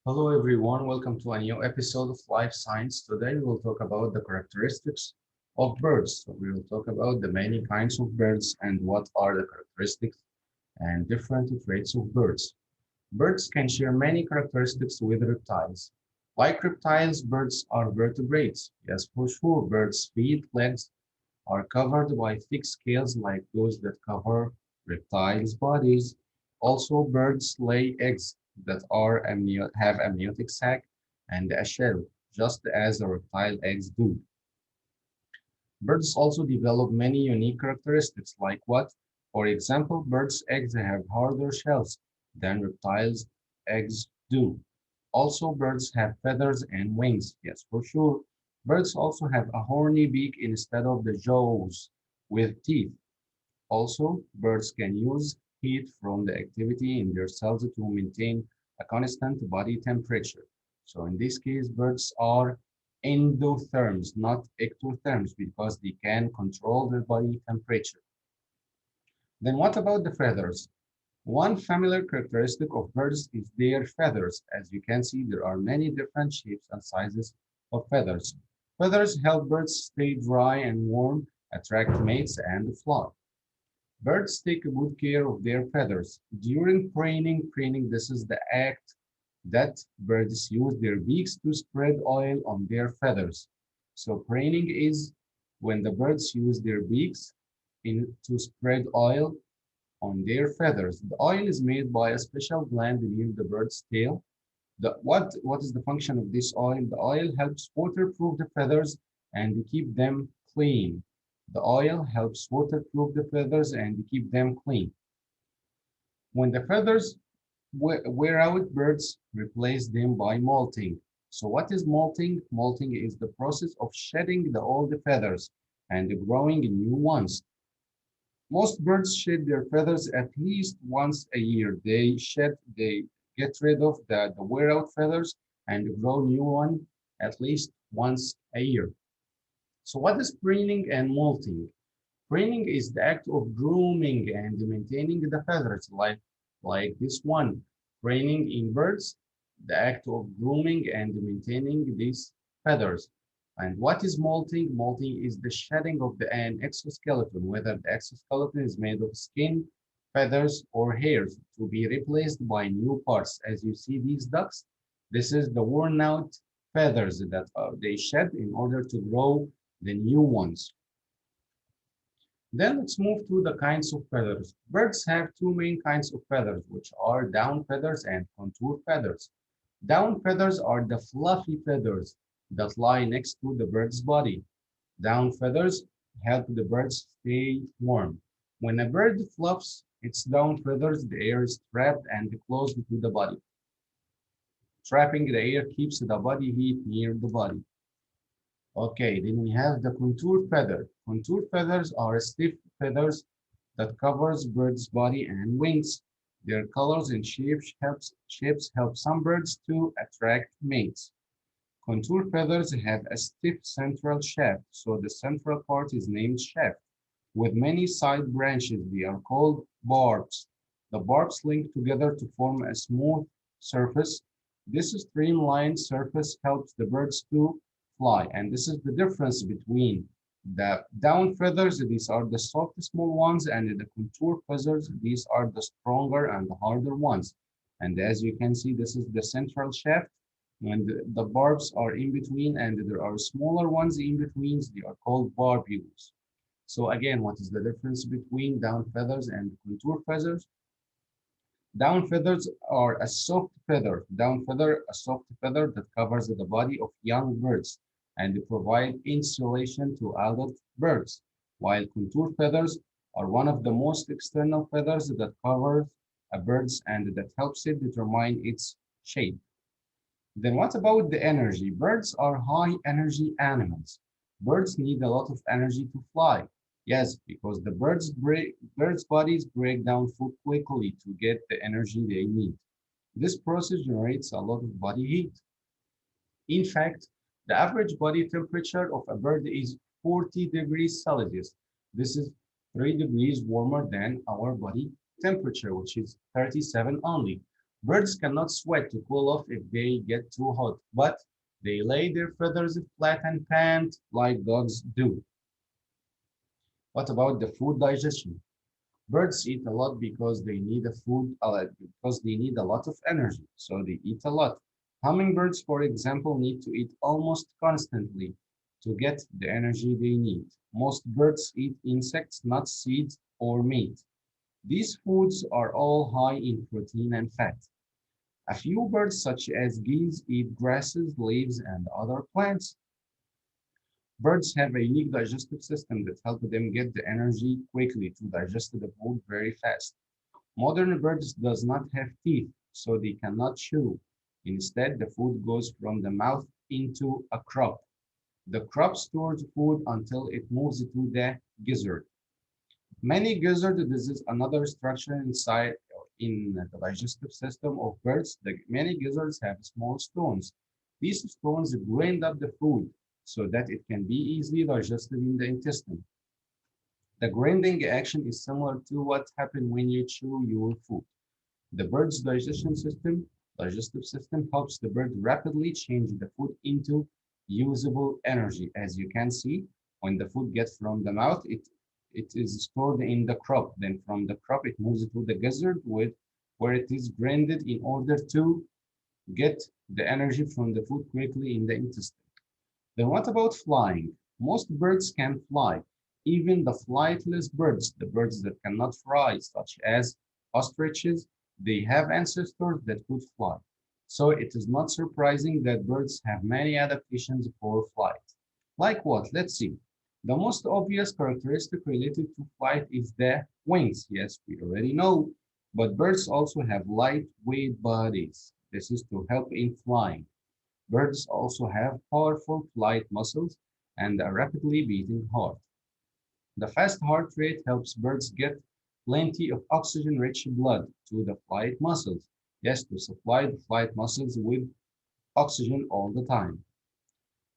Hello everyone, welcome to a new episode of Life Science. Today we will talk about the characteristics of birds. So we will talk about the many kinds of birds and what are the characteristics and different traits of birds. Birds can share many characteristics with reptiles. Like reptiles, birds are vertebrates. Yes, for sure, birds' feet, legs are covered by thick scales like those that cover reptiles' bodies. Also, birds lay eggs that have amniotic sac and a shell, just as the reptile eggs do. Birds also develop many unique characteristics, like what? For example, birds' eggs have harder shells than reptiles' eggs do. Also, birds have feathers and wings. Yes, for sure. Birds also have a horny beak instead of the jaws with teeth. Also, birds can use heat from the activity in their cells to maintain a constant body temperature. So in this case, birds are endotherms, not ectotherms, because they can control their body temperature. Then what about the feathers? One familiar characteristic of birds is their feathers. As you can see, there are many different shapes and sizes of feathers. Feathers help birds stay dry and warm, attract mates, and fly. Birds take good care of their feathers. During preening, this is the act that birds use their beaks to spread oil on their feathers. So preening is when the birds use their beaks to spread oil on their feathers. The oil is made by a special gland near the bird's tail. What is the function of this oil? The oil helps waterproof the feathers and keep them clean. The oil helps waterproof the feathers and keep them clean. When the feathers wear out, birds replace them by molting. So what is molting? Molting is the process of shedding the old feathers and growing new ones. Most birds shed their feathers at least once a year. They get rid of the wear out feathers and grow new one at least once a year. So what is preening and molting? Preening is the act of grooming and maintaining the feathers, like this one. Preening in birds, the act of grooming and maintaining these feathers. And what is molting? Molting is the shedding of an exoskeleton, whether the exoskeleton is made of skin, feathers, or hairs, to be replaced by new parts. As you see these ducks, this is the worn out feathers that they shed in order to grow the new ones. Then let's move to the kinds of feathers. Birds have two main kinds of feathers, which are down feathers and contour feathers. Down feathers are the fluffy feathers that lie next to the bird's body. Down feathers help the bird stay warm. When a bird fluffs its down feathers, the air is trapped and close to the body. Trapping the air keeps the body heat near the body. Okay, then we have the contour feather. Contour feathers are stiff feathers that covers birds' body and wings. Their colors and shapes help some birds to attract mates. Contour feathers have a stiff central shaft, so the central part is named shaft. With many side branches, they are called barbs. The barbs link together to form a smooth surface. This streamlined surface helps the birds to fly, and this is the difference between the down feathers, these are the soft small ones, and the contour feathers, these are the stronger and the harder ones. And as you can see, this is the central shaft, and the barbs are in between, and there are smaller ones in between. They are called barbules. So again, what is the difference between down feathers and contour feathers? Down feathers are a soft feather. Down feather, a soft feather that covers the body of young birds and provide insulation to adult birds, while contour feathers are one of the most external feathers that covers a bird's and that helps it determine its shape. Then what about the energy? Birds are high energy animals. Birds need a lot of energy to fly. Yes, because the birds' bodies break down food quickly to get the energy they need. This process generates a lot of body heat. In fact, the average body temperature of a bird is 40 degrees Celsius. This is 3 degrees warmer than our body temperature, which is 37 only. Birds cannot sweat to cool off if they get too hot, but they lay their feathers flat and pant like dogs do. What about the food digestion? Birds eat a lot because they need a food a lot, because they need a lot of energy, so they eat a lot. Hummingbirds, for example, need to eat almost constantly to get the energy they need. Most birds eat insects, nuts, seeds, or meat. These foods are all high in protein and fat. A few birds, such as geese, eat grasses, leaves, and other plants. Birds have a unique digestive system that helps them get the energy quickly to digest the food very fast. Modern birds does not have teeth, so they cannot chew. Instead, the food goes from the mouth into a crop. The crop stores food until it moves to the gizzard. Many gizzards, this is another structure inside in the digestive system of birds. Many gizzards have small stones. These stones grind up the food so that it can be easily digested in the intestine. The grinding action is similar to what happens when you chew your food. The bird's digestive system helps the bird rapidly change the food into usable energy. As you can see, when the food gets from the mouth, it is stored in the crop. Then from the crop, it moves to the gizzard where it is grinded in order to get the energy from the food quickly in the intestine. Then what about flying? Most birds can fly. Even the flightless birds, the birds that cannot fly, such as ostriches, they have ancestors that could fly. So it is not surprising that birds have many adaptations for flight. Like what? Let's see. The most obvious characteristic related to flight is the wings. Yes, we already know. But birds also have lightweight bodies. This is to help in flying. Birds also have powerful flight muscles and a rapidly beating heart. The fast heart rate helps birds get plenty of oxygen-rich blood to the flight muscles. Yes, to supply the flight muscles with oxygen all the time.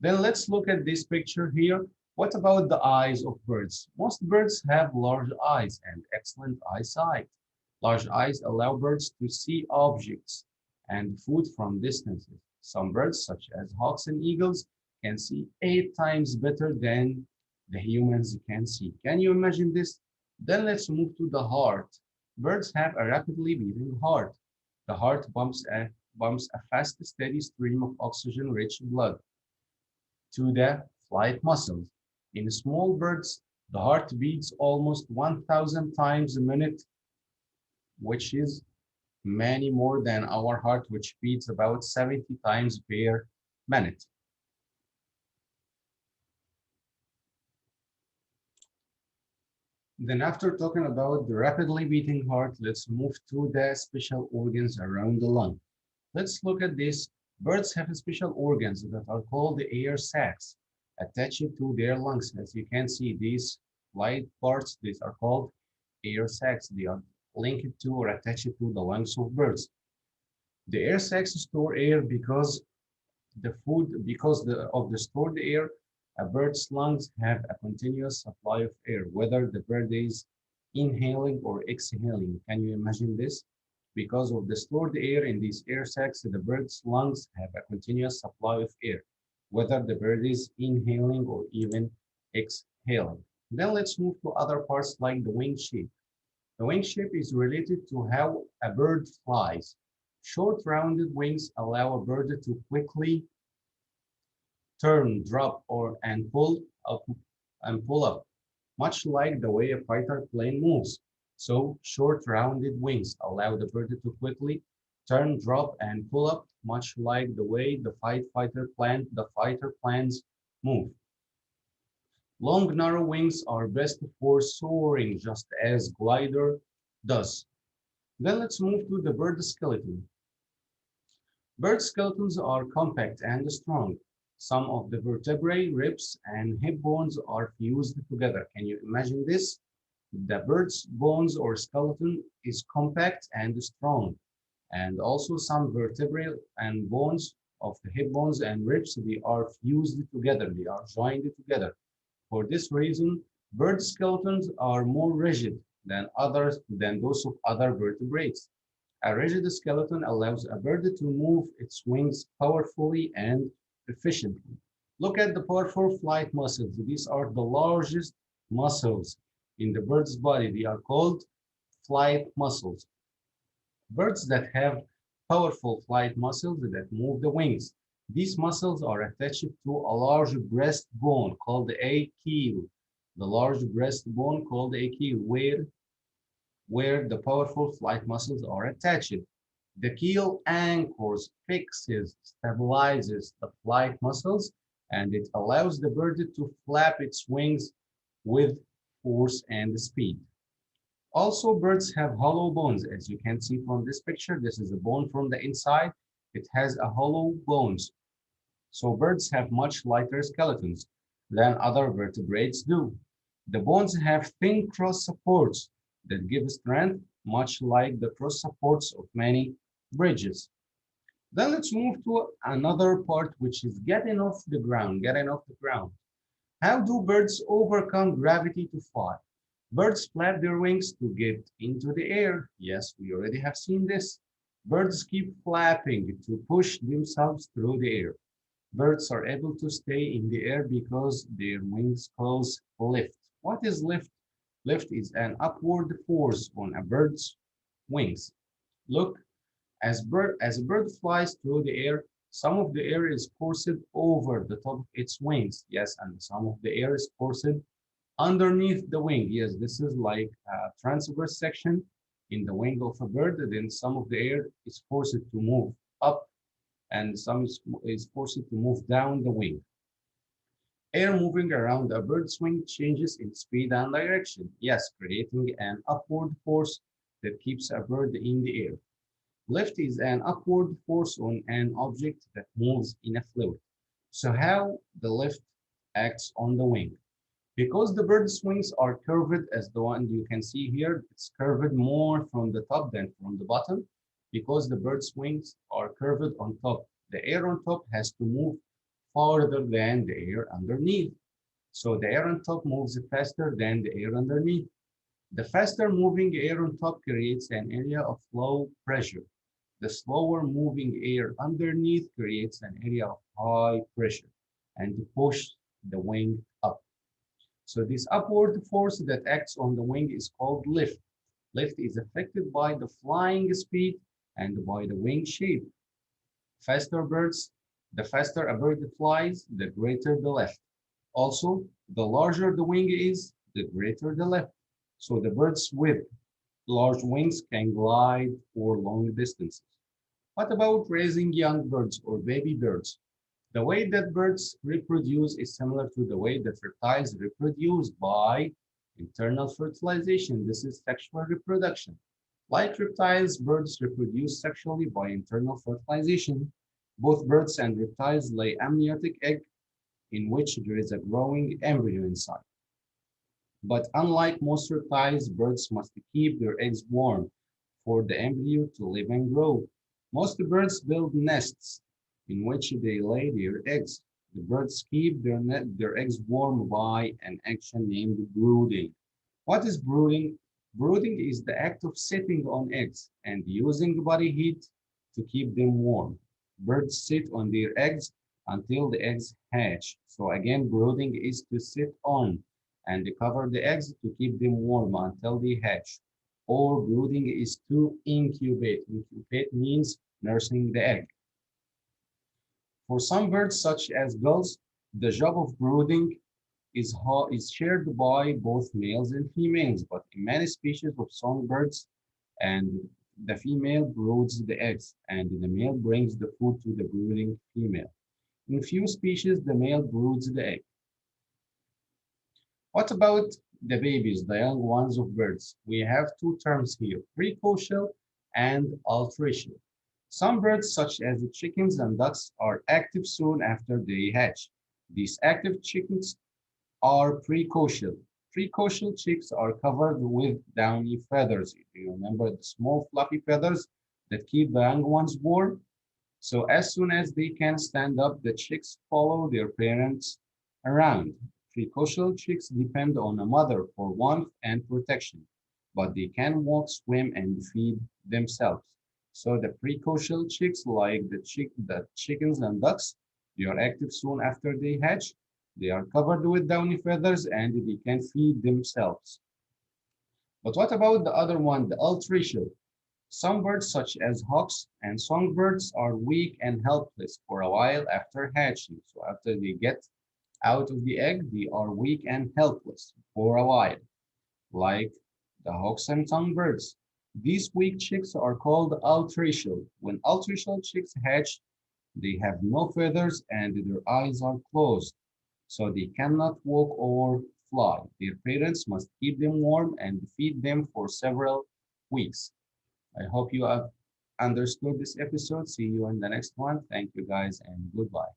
Then let's look at this picture here. What about the eyes of birds? Most birds have large eyes and excellent eyesight. Large eyes allow birds to see objects and food from distances. Some birds, such as hawks and eagles, can see 8 times better than the humans can see. Can you imagine this? Then let's move to the heart. Birds have a rapidly beating heart. The heart pumps a fast, steady stream of oxygen-rich blood to the flight muscles. In small birds, the heart beats almost 1,000 times a minute, which is many more than our heart, which beats about 70 times per minute. Then after talking about the rapidly beating heart, let's move to the special organs around the lung. Let's look at this. Birds have special organs that are called the air sacs attached to their lungs. As you can see, these light parts, these are called air sacs. They are linked to or attached to the lungs of birds. The air sacs store air because of the stored air. A bird's lungs have a continuous supply of air, whether the bird is inhaling or exhaling. Can you imagine this? Because of the stored air in these air sacs, the bird's lungs have a continuous supply of air, whether the bird is inhaling or even exhaling. Then let's move to other parts like the wing shape. The wing shape is related to how a bird flies. Short rounded wings allow a bird to quickly turn, drop, or and pull up, much like the way a fighter plane moves. So short rounded wings allow the bird to quickly turn, drop, and pull up, much like the way the fighter planes move. Long, narrow wings are best for soaring, just as glider does. Then let's move to the bird skeleton. Bird skeletons are compact and strong. Some of the vertebrae, ribs, and hip bones are fused together. Can you imagine this? The bird's bones or skeleton is compact and strong. And also some vertebrae and bones of the hip bones and ribs, they are fused together. They are joined together. For this reason, bird skeletons are more rigid than those of other vertebrates. A rigid skeleton allows a bird to move its wings powerfully and efficiently. Look at the powerful flight muscles. These are the largest muscles in the bird's body. They are called flight muscles. Birds that have powerful flight muscles that move the wings. These muscles are attached to a large breastbone called the achil. The large breastbone called the achil, where the powerful flight muscles are attached. The keel anchors, fixes, stabilizes the flight muscles, and it allows the bird to flap its wings with force and speed. Also, birds have hollow bones. As you can see from this picture, this is a bone from the inside. It has a hollow bones. So birds have much lighter skeletons than other vertebrates do. The bones have thin cross supports that give strength, much like the cross supports of many bridges. Then let's move to another part, which is getting off the ground, getting off the ground. How do birds overcome gravity to fly? Birds flap their wings to get into the air. Yes, we already have seen this. Birds keep flapping to push themselves through the air. Birds are able to stay in the air because their wings cause lift. What is lift? Lift is an upward force on a bird's wings. Look, as a bird flies through the air, some of the air is forced over the top of its wings. Yes, and some of the air is forced underneath the wing. Yes, this is like a transverse section in the wing of a bird. Then some of the air is forced to move up and some is forced to move down the wing. Air moving around a bird's wing changes in speed and direction. Yes, creating an upward force that keeps a bird in the air. Lift is an upward force on an object that moves in a fluid. So how the lift acts on the wing? Because the bird's wings are curved as the one you can see here, it's curved more from the top than from the bottom. Because the bird's wings are curved on top, the air on top has to move farther than the air underneath. So the air on top moves faster than the air underneath. The faster moving air on top creates an area of low pressure. The slower moving air underneath creates an area of high pressure and push the wing up. So this upward force that acts on the wing is called lift. Lift is affected by the flying speed and by the wing shape. Faster birds, the faster a bird flies, the greater the lift. Also, the larger the wing is, the greater the lift. So the birds with large wings can glide for long distances. What about raising young birds or baby birds? The way that birds reproduce is similar to the way that reptiles reproduce by internal fertilization. This is sexual reproduction. Like reptiles, birds reproduce sexually by internal fertilization. Both birds and reptiles lay amniotic egg in which there is a growing embryo inside. But unlike most reptiles, birds must keep their eggs warm for the embryo to live and grow. Most birds build nests in which they lay their eggs. The birds keep their eggs warm by an action named brooding. What is brooding? Brooding is the act of sitting on eggs and using body heat to keep them warm. Birds sit on their eggs until the eggs hatch. So again, brooding is to sit on and cover the eggs to keep them warm until they hatch. Or brooding is to incubate. Incubate means nursing the egg. For some birds, such as gulls, the job of brooding is shared by both males and females, but in many species of songbirds, and the female broods the eggs, and the male brings the food to the brooding female. In few species, the male broods the egg. What about the babies, the young ones of birds? We have two terms here, precocial and altricial. Some birds, such as the chickens and ducks, are active soon after they hatch. These active chickens are precocial. Precocial chicks are covered with downy feathers. If you remember the small fluffy feathers that keep the young ones warm. So as soon as they can stand up, the chicks follow their parents around. Precocial chicks depend on a mother for warmth and protection, but they can walk, swim, and feed themselves. So the precocial chicks, like the chickens and ducks, they are active soon after they hatch. They are covered with downy feathers and they can feed themselves. But what about the other one, the altricial? Some birds, such as hawks and songbirds, are weak and helpless for a while after hatching. So after they get out of the egg, they are weak and helpless for a while, like the hawks and songbirds. These weak chicks are called altricial. When altricial chicks hatch, they have no feathers and their eyes are closed, so they cannot walk or fly. Their parents must keep them warm and feed them for several weeks. I hope you have understood this episode. See you in the next one. Thank you guys and goodbye.